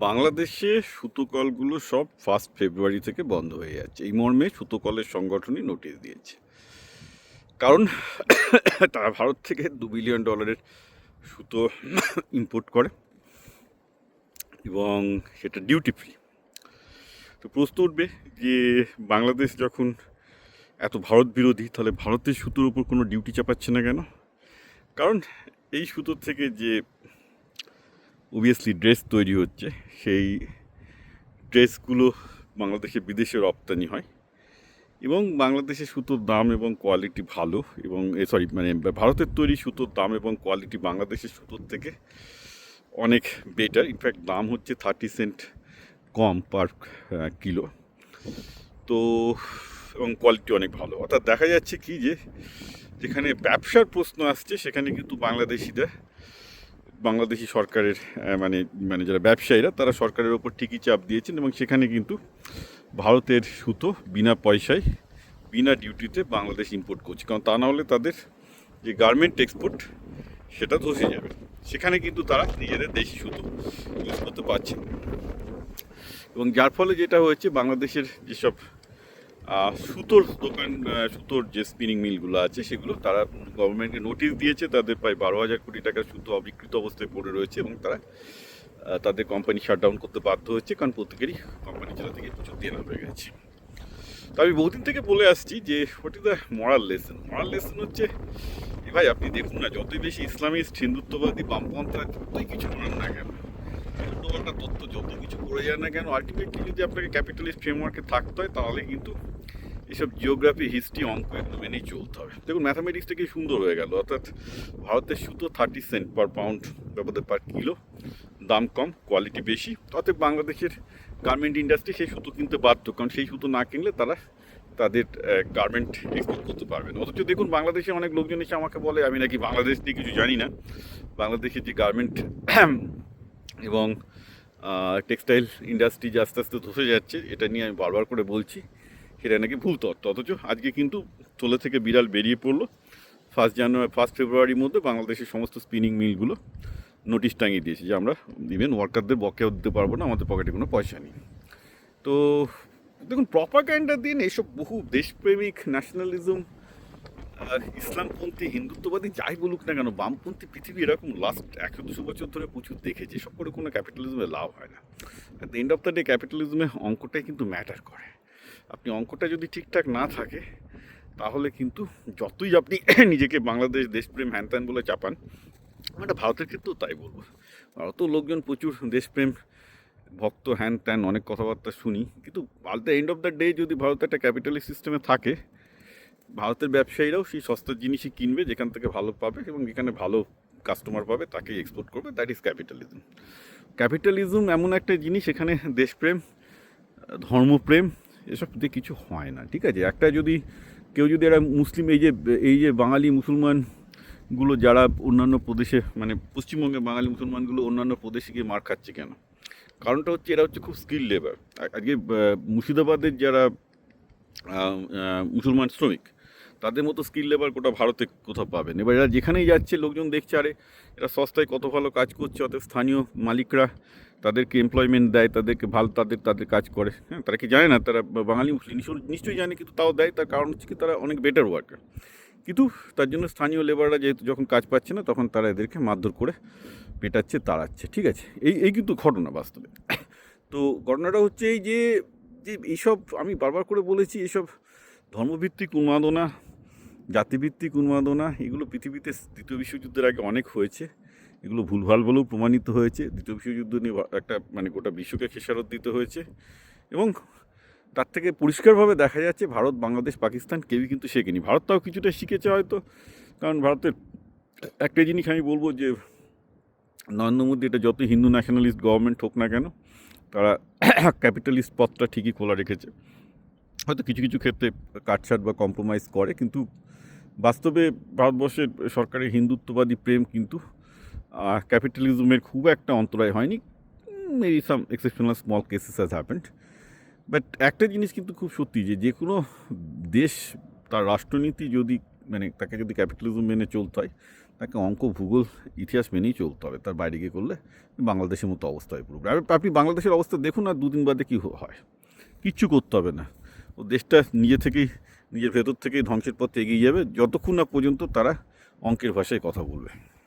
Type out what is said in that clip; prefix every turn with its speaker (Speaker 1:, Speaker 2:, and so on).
Speaker 1: বাংলাদেশে সুতো কলগুলো সব 1 ফেব্রুয়ারি থেকে বন্ধ হয়ে যাচ্ছে, এই মর্মে সুতো কলের সংগঠনই নোটিশ দিয়েছে। কারণ তারা ভারত থেকে $2 বিলিয়ন সুতো ইম্পোর্ট করে এবং সেটা ডিউটি ফ্রি। তো প্রশ্ন উঠবে যে বাংলাদেশ যখন এত ভারত বিরোধী, তাহলে ভারতের সুতোর উপর কোনো ডিউটি চাপাচ্ছে না কেন? কারণ এই সুতোর থেকে যে অবভিয়াসলি ড্রেস তৈরি হচ্ছে, সেই ড্রেসগুলো বাংলাদেশে বিদেশে রপ্তানি হয় এবং বাংলাদেশে সুতোর দাম এবং কোয়ালিটি ভালো, এবং ভারতের তৈরি সুতোর দাম এবং কোয়ালিটি বাংলাদেশের সুতোর থেকে অনেক বেটার। ইনফ্যাক্ট দাম হচ্ছে 30 সেন্ট কম পার কিলো। তো এবং কোয়ালিটি অনেক ভালো। অর্থাৎ দেখা যাচ্ছে কি যে যেখানে ব্যবসার প্রশ্ন আসছে সেখানে কিন্তু বাংলাদেশি সরকারের মানে যারা ব্যবসায়ীরা তারা সরকারের ওপর ঠিকই চাপ দিয়েছেন এবং সেখানে কিন্তু ভারতের সুতো বিনা পয়সায় বিনা ডিউটিতে বাংলাদেশ ইম্পোর্ট করছে। কারণ তা না হলে তাদের যে গার্মেন্ট এক্সপোর্ট সেটা ধসে যাবে। সেখানে কিন্তু তারা নিজেদের দেশি সুতো ইউজ করতে পারছেন এবং যার ফলে যেটা হয়েছে, বাংলাদেশের যেসব সুতোর দোকান, সুতোর যে স্পিনিং মিলগুলো আছে সেগুলো তারা গভর্নমেন্টকে নোটিশ দিয়েছে, তাদের প্রায় 12,000 কোটি টাকার সুতো অবিকৃত অবস্থায় পড়ে রয়েছে এবং তারা তাদের কোম্পানি শাটডাউন করতে বাধ্য হচ্ছে, কারণ প্রত্যেকেরই কোম্পানি চালা থেকে প্রচুর দেনা হয়ে গেছে। তো আমি বহুদিন থেকে বলে আসছি যে what is the moral lesson হচ্ছে ভাই, আপনি দেখুন না, যতই বেশি ইসলামিস্ট, হিন্দুত্ববাদী, বামপন্থা যতই কিছু করেন না কেন, উল্টোপাল্টা তত্ত্ব যত কিছু করে যায় না কেন, আলটিমেটলি যদি আপনাকে ক্যাপিটালিস্ট ফ্রেমওয়ার্কে থাকতে হয় তাহলে কিন্তু এসব জিওগ্রাফি, হিস্ট্রি, অঙ্ক এগুলো মেনেই চলতে হবে। দেখুন, ম্যাথামেটিক্স থেকে সুন্দর হয়ে গেল। অর্থাৎ ভারতের সুতো 30 সেন্ট পার পাউন্ড ব্যবধান পার কিলো, দাম কম, কোয়ালিটি বেশি। অতএব বাংলাদেশের গার্মেন্ট ইন্ডাস্ট্রি সেই সুতো কিনতে বাধ্য, কারণ সেই সুতো না কিনলে তারা তাদের গার্মেন্ট এক্সপোর্ট করতে পারবে না। অথচ দেখুন, বাংলাদেশে অনেক লোকজন এসে আমাকে বলে আমি নাকি বাংলাদেশ নিয়ে কিছু জানি না, বাংলাদেশের যে গার্মেন্ট এবং টেক্সটাইল ইন্ডাস্ট্রি যে আস্তে আস্তে ধসে যাচ্ছে, এটা নিয়ে আমি বারবার করে বলছি, সেটা নাকি ভুল তথ্য। অথচ আজকে কিন্তু থলে থেকে বিড়াল বেরিয়ে পড়লো। 1 ফেব্রুয়ারির মধ্যে বাংলাদেশের সমস্ত স্পিনিং মিলগুলো নোটিশ টাঙিয়ে দিয়েছে যে আমরা ইভেন ওয়ার্কারদের বকেও দিতে পারবো না, আমাদের পকেটে কোনো পয়সা নেই। তো দেখুন, প্রপাগ্যান্ডা দিন এইসব বহু দেশপ্রেমিক, ন্যাশনালিজম, ইসলামপন্থী, হিন্দুত্ববাদী যাই বলুক না কেন, বামপন্থী পৃথিবী এরকম লাস্ট 100-200 বছর ধরে প্রচুর দেখেছে। সব করে কোনো ক্যাপিটালিজমে লাভ হয় না। At the end of the day ক্যাপিটালিজমে অঙ্কটাই কিন্তু ম্যাটার করে। আপনি অঙ্কটা যদি ঠিকঠাক না থাকে তাহলে কিন্তু যতই আপনি নিজেকে বাংলাদেশ দেশপ্রেম হ্যান ত্যান বলে চাপান, এটা ভারতের ক্ষেত্রেও তাই বলবো। ভারতেও লোকজন প্রচুর দেশপ্রেম ভক্ত, হ্যান ত্যান অনেক কথাবার্তা শুনি, কিন্তু at the end of the day যদি ভারত একটা ক্যাপিটালিস্ট সিস্টেমে থাকে, ভারতের ব্যবসায়ীরাও সেই সস্তার জিনিসই কিনবে যেখান থেকে ভালো পাবে এবং যেখানে ভালো কাস্টমার পাবে তাকেই এক্সপোর্ট করবে। That is capitalism. ক্যাপিটালিজম এমন একটা জিনিস, এখানে দেশপ্রেম, ধর্মপ্রেম এসব দিয়ে কিছু হয় না। ঠিক আছে, একটা যদি কেউ যদি এরা মুসলিম, এই যে বাঙালি মুসলমানগুলো যারা অন্যান্য প্রদেশে, মানে পশ্চিমবঙ্গের বাঙালি মুসলমানগুলো অন্যান্য প্রদেশে গিয়ে মার খাচ্ছে কেন? কারণটা হচ্ছে এরা হচ্ছে খুব স্কিল লেবার। আজকে মুর্শিদাবাদের যারা মুসলমান শ্রমিক, তাদের মতো স্কিল লেবার গোটা ভারতে কোথাও পাবেন। এবার এরা যেখানেই যাচ্ছে লোকজন দেখছে আরে এরা সস্তায় কত ভালো কাজ করছে, অর্থাৎ স্থানীয় মালিকরা তাদেরকে এমপ্লয়মেন্ট দেয়, তাদেরকে ভালো তাদের কাজ করে। হ্যাঁ, তারা কি জানে না তারা বাঙালি মুসলিম? নিশ্চয়ই জানে, কিন্তু তাও দেয়। তার কারণ হচ্ছে কি, তারা অনেক বেটার ওয়ার্কার। কিন্তু তার জন্য স্থানীয় লেবাররা যেহেতু যখন কাজ পাচ্ছে না, তখন তারা এদেরকে মারধর করে পেটাচ্ছে, তাড়াচ্ছে। ঠিক আছে, এই কিন্তু ঘটনা বাস্তবে। তো ঘটনাটা হচ্ছে এই যে যে এইসব আমি বারবার করে বলেছি, এইসব ধর্মভিত্তিক উন্মাদনা, জাতিভিত্তিক উন্মাদনা, এগুলো পৃথিবীতে দ্বিতীয় বিশ্বযুদ্ধের আগে অনেক হয়েছে। এগুলো ভুলভাল বলেও প্রমাণিত হয়েছে। দ্বিতীয় বিশ্বযুদ্ধ নিয়ে একটা গোটা বিশ্বকে খেসারত দিতে হয়েছে এবং তার থেকে পরিষ্কারভাবে দেখা যাচ্ছে ভারত, বাংলাদেশ, পাকিস্তান কেউই কিন্তু শেখেনি। ভারত তাও কিছুটা শিখেছে হয়তো, কারণ ভারতের একটা জিনিস আমি বলবো যে নরেন্দ্র মোদী, এটা যতই হিন্দু ন্যাশনালিস্ট গভর্নমেন্ট হোক না কেন, তারা ক্যাপিটালিস্ট পথটা ঠিকই খোলা রেখেছে। হয়তো কিছু কিছু ক্ষেত্রে কাটছাট বা কম্প্রোমাইজ করে, কিন্তু বাস্তবে ভারতবর্ষের সরকারের হিন্দুত্ববাদী প্রেম কিন্তু ক্যাপিটালিজমের খুব একটা অন্তরায় হয়নি। Maybe some exceptional small cases has happened. But একটা জিনিস কিন্তু খুব সত্যি, যে কোনো দেশ তার রাষ্ট্রনীতি যদি তাকে যদি ক্যাপিটালিজম মেনে চলতে হয়, তাকে অঙ্ক ভূগোল ইতিহাস মেনেই চলতে হবে, তার বাইরে গিয়ে করলে বাংলাদেশের মতো অবস্থা হয় পুরো। আর আপনি বাংলাদেশের অবস্থা দেখুন আর দুদিন বাদে কী হয়, কিচ্ছু করতে হবে না। ও দেশটা নিজে থেকেই, নিজের ভেতর থেকেই ধ্বংসের পথে এগিয়ে যাবে, যতক্ষণ না পর্যন্ত তারা অঙ্কের ভাষায় কথা বলবে।